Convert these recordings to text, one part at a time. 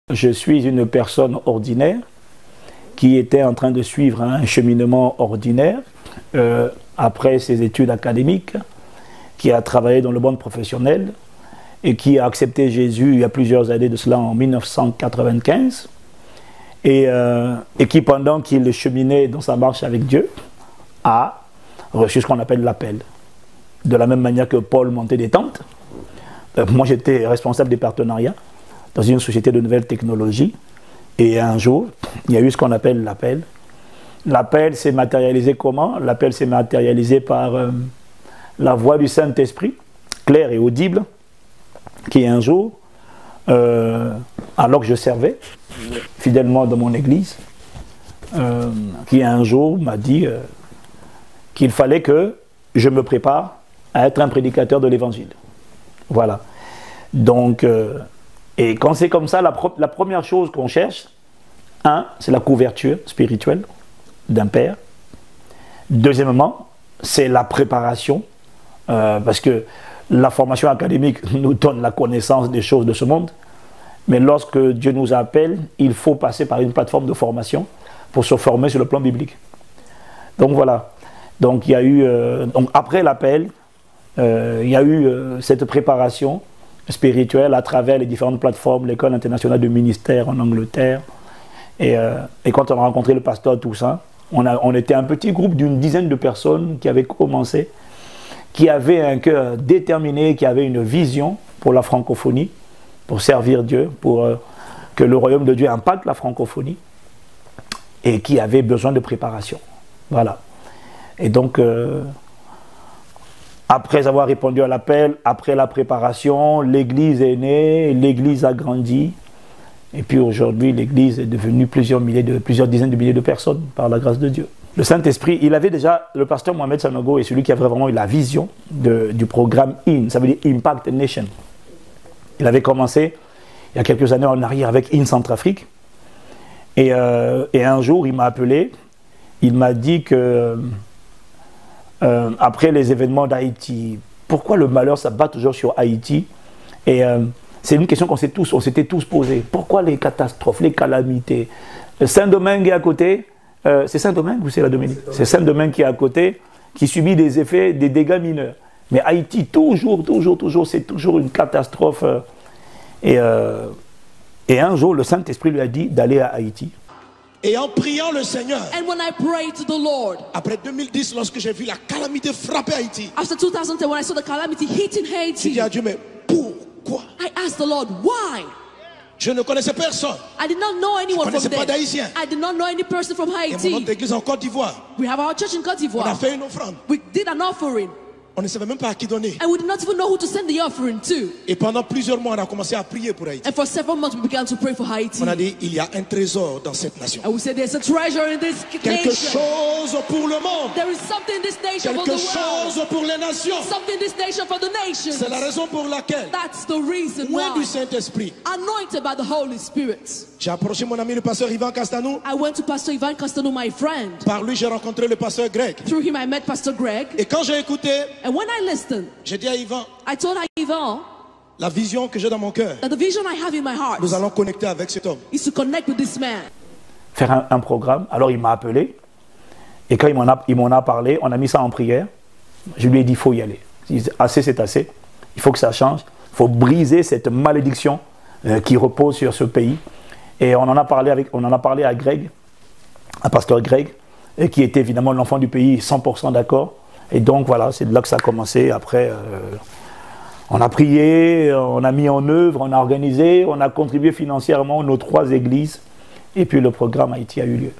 Je suis une personne ordinaire qui était en train de suivre un cheminement ordinaire après ses études académiques, qui a travaillé dans le monde professionnel et qui a accepté Jésus il y a plusieurs années de cela, en 1995, et qui, pendant qu'il cheminait dans sa marche avec Dieu, a reçu ce qu'on appelle l'appel. De la même manière que Paul montait des tentes, moi j'étais responsable des partenariats dans une société de nouvelles technologies, et un jour, il y a eu ce qu'on appelle l'appel. L'appel s'est matérialisé comment? L'appel s'est matérialisé par la voix du Saint-Esprit, claire et audible, qui un jour, alors que je servais fidèlement dans mon église, qui un jour m'a dit qu'il fallait que je me prépare à être un prédicateur de l'évangile. Voilà. Donc, et quand c'est comme ça, la première chose qu'on cherche, c'est la couverture spirituelle d'un père. Deuxièmement, c'est la préparation, parce que la formation académique nous donne la connaissance des choses de ce monde, mais lorsque Dieu nous appelle, il faut passer par une plateforme de formation pour se former sur le plan biblique. Donc voilà. Donc il y a eu, donc après l'appel, il y a eu cette préparation spirituelle à travers les différentes plateformes, l'école internationale de ministère en Angleterre, et quand on a rencontré le pasteur Toussaint, on était un petit groupe d'une dizaine de personnes qui avaient commencé, qui avaient un cœur déterminé, qui avaient une vision pour la francophonie, pour servir Dieu, pour que le royaume de Dieu impacte la francophonie, et qui avaient besoin de préparation. Voilà. Et donc, après avoir répondu à l'appel, après la préparation, l'église est née, l'église a grandi, et puis aujourd'hui, l'église est devenue plusieurs dizaines de milliers de personnes, par la grâce de Dieu. Le Saint-Esprit, il avait déjà, le pasteur Mohamed Sanogo est celui qui avait vraiment eu la vision du programme IN, ça veut dire Impact Nation. Il avait commencé il y a quelques années en arrière avec IN Centrafrique, et un jour, il m'a appelé, il m'a dit que après les événements d'Haïti, pourquoi le malheur s'abat toujours sur Haïti? Et c'est une question qu'on s'était tous posée. Pourquoi les catastrophes, les calamités? Saint-Domingue est à côté. C'est Saint-Domingue ou c'est la Dominique? C'est Saint-Domingue qui est à côté, qui subit des effets, des dégâts mineurs. Mais Haïti, toujours, c'est toujours une catastrophe. Et un jour, le Saint-Esprit lui a dit d'aller à Haïti. Et en priant le Seigneur, And when I prayed to the Lord, après 2010, lorsque j'ai vu la calamité frapper Haïti, after 2010, when I saw the calamity hitting j'ai Haiti, dit à Dieu, mais pourquoi? I asked the Lord, why? Je ne connaissais personne. I did not know anyone from connaissais pas there. d'Haïtien. I did not know any person from Et mon Haiti. autre église en Côte d'Ivoire, We have our church in Côte on a d'Ivoire. fait une offrande. We did an offering, On ne savait même pas à qui donner. and we did not even know who to send the offering to. Et pendant plusieurs mois, on a commencé à prier pour Haïti. And for several months, we began to pray for Haiti. On a dit, il y a un trésor dans cette nation. And we said, there's a treasure in this Quelque nation. chose pour le monde. There is something in this nation for the Quelque world. chose pour les nations. Something in this nation for the nations. C'est la raison pour laquelle, That's the reason loin du why. Saint-Esprit, Anointed by the Holy Spirit. j'ai approché mon ami le pasteur Ivan Castanou. I went to Pastor Ivan Castano, my friend. Par lui, j'ai rencontré le pasteur Greg. Through him, I met Pastor Greg. Et quand j'ai écouté, And when I listened, j'ai dit à Ivan, I told Ivan la vision que j'ai dans mon cœur, that the vision I have in my heart nous allons connecter avec cet homme. is to connect with this man. Faire un programme. Alors il m'a appelé, et quand il m'en a parlé, on a mis ça en prière. Je lui ai dit, il faut y aller. Il dit, assez, c'est assez. Il faut que ça change. Il faut briser cette malédiction qui repose sur ce pays. Et on en a parlé à Greg, à pasteur Greg, et qui était évidemment l'enfant du pays, 100% d'accord. Et donc voilà, c'est de là que ça a commencé. Après, on a prié, on a mis en œuvre, on a organisé, on a contribué financièrement nos 3 églises. Et puis le programme Haïti a eu lieu.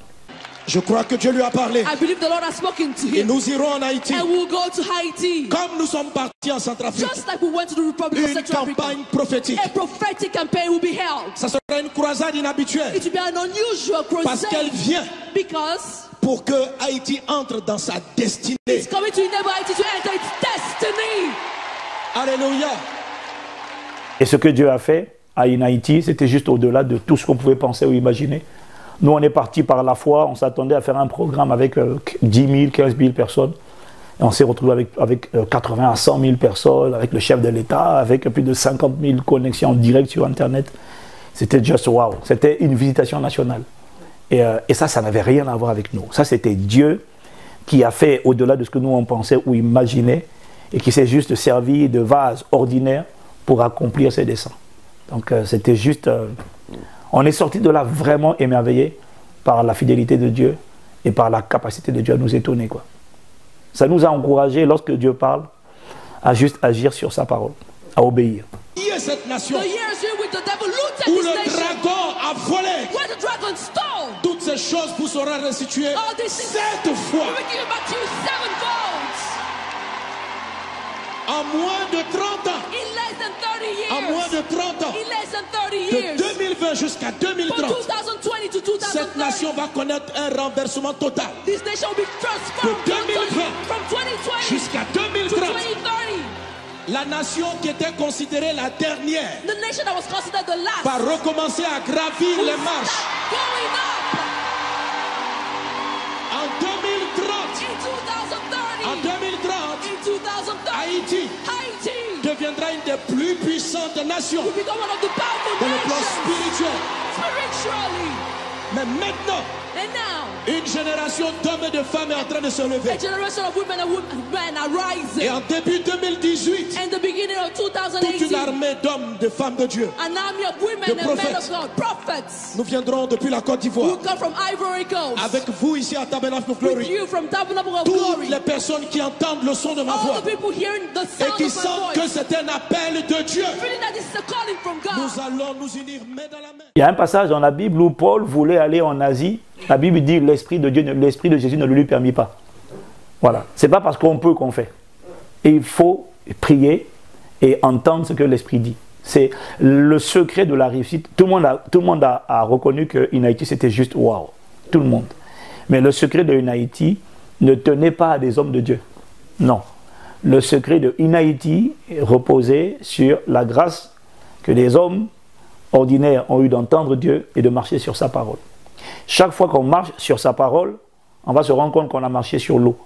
Je crois que Dieu lui a parlé. I believe the Lord has spoken to Et him. nous irons en Haïti. And we'll go to Haiti. Comme nous sommes partis en Centrafrique. Just like we went to the Republic of Une Central Africa. campagne prophétique. A prophetic campaign will be held. Ça sera une croisade inhabituelle. It will be an unusual Parce qu'elle crusade vient because pour que Haïti entre dans sa destinée. it's coming to enable Haiti to enter its destiny. Alléluia. Et ce que Dieu a fait à Haïti, c'était juste au-delà de tout ce qu'on pouvait penser ou imaginer. Nous, on est partis par la foi, on s'attendait à faire un programme avec 10 000, 15 000 personnes. Et on s'est retrouvé avec 80 à 100 000 personnes, avec le chef de l'État, avec plus de 50 000 connexions en direct sur Internet. C'était just wow. C'était une visitation nationale. Et ça n'avait rien à voir avec nous. Ça, c'était Dieu qui a fait au-delà de ce que nous on pensait ou imaginait et qui s'est juste servi de vase ordinaire pour accomplir ses desseins. Donc c'était juste... on est sorti de là vraiment émerveillé par la fidélité de Dieu et par la capacité de Dieu à nous étonner, quoi. Ça nous a encouragés, lorsque Dieu parle, à juste agir sur sa parole, à obéir. Qui est cette nation The years in which the devil looted où this le nation, dragon a volé? where the dragon stole. Toutes ces choses vous seront restituées All these things 7 fois. will be given back to you sevenfold. En moins de 30 ans. In less than 30 years. En moins de 30 ans. In less than 30 De years. 2020 jusqu'à From 2030. 2020 to 2030. Cette nation va connaître un renversement total. This nation will be transformed De 2020 from 2020 jusqu'à to 2030. 2030. La nation qui était considérée la dernière The nation that was considered the last va recommencer à gravir les marches. going up En 2030, in 2030. en 2030, In 2030, Haïti Haiti deviendra une des plus puissantes nations will become one of the powerful dans le plan nations spirituel. spiritually. Mais maintenant, And now, une génération d'hommes et de femmes est en train de se lever. a generation of women and men are rising. Et en début 2018, And the beginning of toute 2018, une armée d'hommes, de femmes de Dieu. an army of women De and men prophètes. of God, prophets, Nous viendrons depuis la Côte who d'Ivoire come from Ivory Coast, avec vous ici à Tabernacle of with Glory. you from Tabernacle of Toutes Glory, les personnes qui entendent le son de ma all voix the people hearing the et sound qui of my sentent que voice, c'est un appel de Dieu, feeling that this is a calling from God. nous allons nous unir main dans la main. Il y a un passage dans la Bible où Paul voulait aller en Asie. La Bible dit l'Esprit de Dieu, l'Esprit de Jésus ne le lui permit pas. Voilà. C'est pas parce qu'on peut qu'on fait. Et il faut prier et entendre ce que l'Esprit dit. C'est le secret de la réussite. Tout le monde a reconnu que United c'était juste waouh. Tout le monde. Mais le secret de United ne tenait pas à des hommes de Dieu. Non. Le secret de United reposait sur la grâce que les hommes ordinaires ont eu d'entendre Dieu et de marcher sur sa parole. Chaque fois qu'on marche sur sa parole, on va se rendre compte qu'on a marché sur l'eau.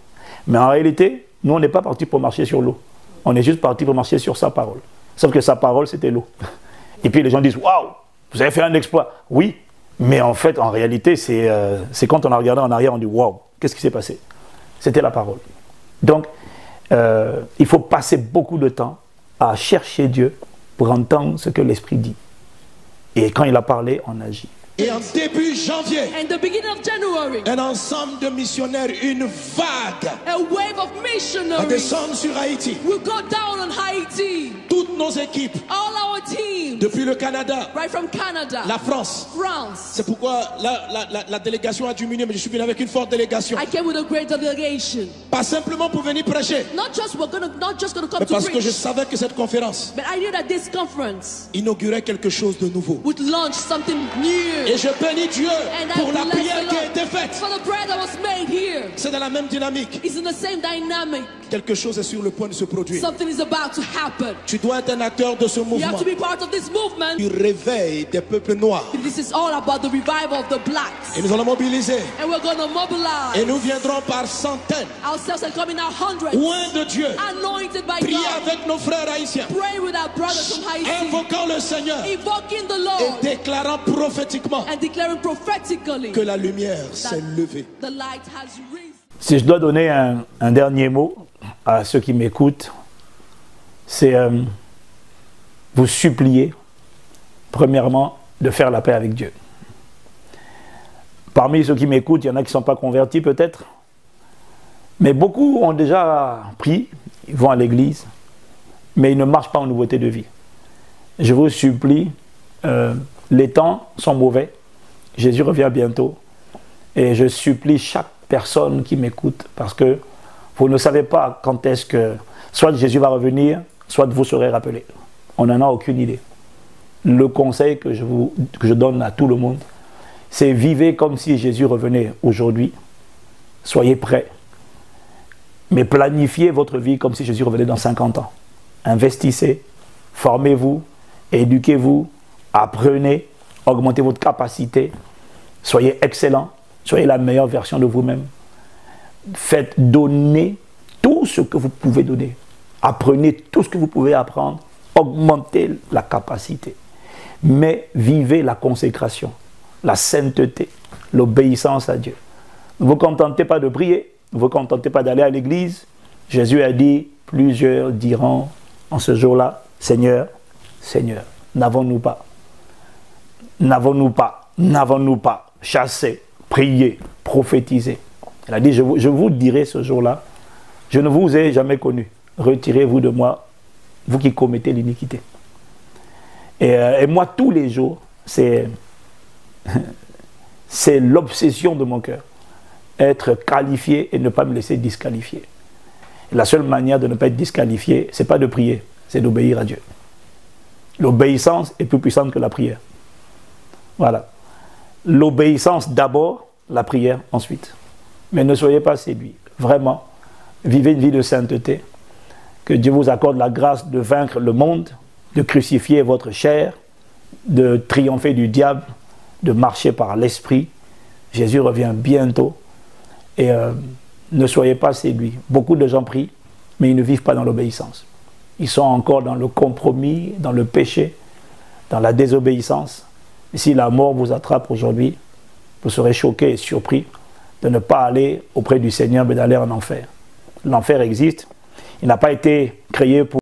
Mais en réalité, nous, on n'est pas parti pour marcher sur l'eau. On est juste parti pour marcher sur sa parole. Sauf que sa parole, c'était l'eau. Et puis les gens disent, waouh, vous avez fait un exploit. Oui, mais en fait, en réalité, c'est quand on a regardé en arrière, on dit, waouh, qu'est-ce qui s'est passé? C'était la parole. Donc, il faut passer beaucoup de temps à chercher Dieu pour entendre ce que l'Esprit dit. Et quand il a parlé, on agit. Et en début janvier, And the beginning of January, un ensemble de missionnaires, une vague, a wave of va missionaries descendre sur Haïti. will go down on Haiti. Toutes nos équipes, All our teams, depuis le Canada, right from Canada, la France. France. C'est pourquoi la délégation a diminué, mais je suis venu avec une forte délégation. I came with a great delegation. Pas simplement pour venir prêcher, Not just gonna come mais to parce que je preach, savais que cette conférence but I knew that this conference inaugurait quelque chose de nouveau. would launch something new. Et je bénis Dieu And I pour la bless prière the qui a Lord été faite. for the prayer that was made here. C'est dans la même dynamique. It's in the same dynamic. Quelque chose est sur le point de se produire. Something is about to happen. Tu dois être un acteur de ce You mouvement. have to be part of this movement. Du réveil des peuples noirs. This is all about the revival of the blacks. Et nous allons mobiliser. And we're going to mobilize Et nous viendrons par centaines, ourselves and come in our hundreds, loin de Dieu, anointed by prier God. avec nos frères haïtiens, Pray with our brothers from Haiti, invoquant le Seigneur invoking the et Lord déclarant prophétiquement and declaring prophetically que la lumière s'est levée. the light has risen. Si je dois donner un dernier mot à ceux qui m'écoutent, c'est vous supplier, premièrement, de faire la paix avec Dieu. Parmi ceux qui m'écoutent, il y en a qui ne sont pas convertis peut-être, mais beaucoup ont déjà prié, ils vont à l'église, mais ils ne marchent pas en nouveauté de vie. Je vous supplie, les temps sont mauvais, Jésus revient bientôt, et je supplie chaque personne qui m'écoute, parce que vous ne savez pas quand est-ce que soit Jésus va revenir, soit vous serez rappelés. On n'en a aucune idée. Le conseil que je donne à tout le monde, c'est vivez comme si Jésus revenait aujourd'hui. Soyez prêts. Mais planifiez votre vie comme si Jésus revenait dans 50 ans. Investissez, formez-vous, éduquez-vous, apprenez, augmentez votre capacité, soyez excellent, soyez la meilleure version de vous-même. Faites donner tout ce que vous pouvez donner. Apprenez tout ce que vous pouvez apprendre. Augmentez la capacité. mais vivez la consécration, la sainteté, l'obéissance à Dieu. Ne vous contentez pas de prier, ne vous contentez pas d'aller à l'église. Jésus a dit, plusieurs diront en ce jour-là, Seigneur, Seigneur, n'avons-nous pas chassé, prié, prophétisé. Il a dit, je vous dirai ce jour-là, je ne vous ai jamais connu. Retirez-vous de moi, vous qui commettez l'iniquité. Et moi, tous les jours, c'est l'obsession de mon cœur. Être qualifié et ne pas me laisser disqualifier. Et la seule manière de ne pas être disqualifié, ce n'est pas de prier, c'est d'obéir à Dieu. L'obéissance est plus puissante que la prière. Voilà. L'obéissance d'abord, la prière ensuite. Mais ne soyez pas séduits. Vraiment, vivez une vie de sainteté. Que Dieu vous accorde la grâce de vaincre le monde, de crucifier votre chair, de triompher du diable, de marcher par l'esprit. Jésus revient bientôt. Et ne soyez pas séduits. Beaucoup de gens prient, mais ils ne vivent pas dans l'obéissance. Ils sont encore dans le compromis, dans le péché, dans la désobéissance. Et si la mort vous attrape aujourd'hui, vous serez choqués et surpris de ne pas aller auprès du Seigneur, mais d'aller en enfer. L'enfer existe. Il n'a pas été créé pour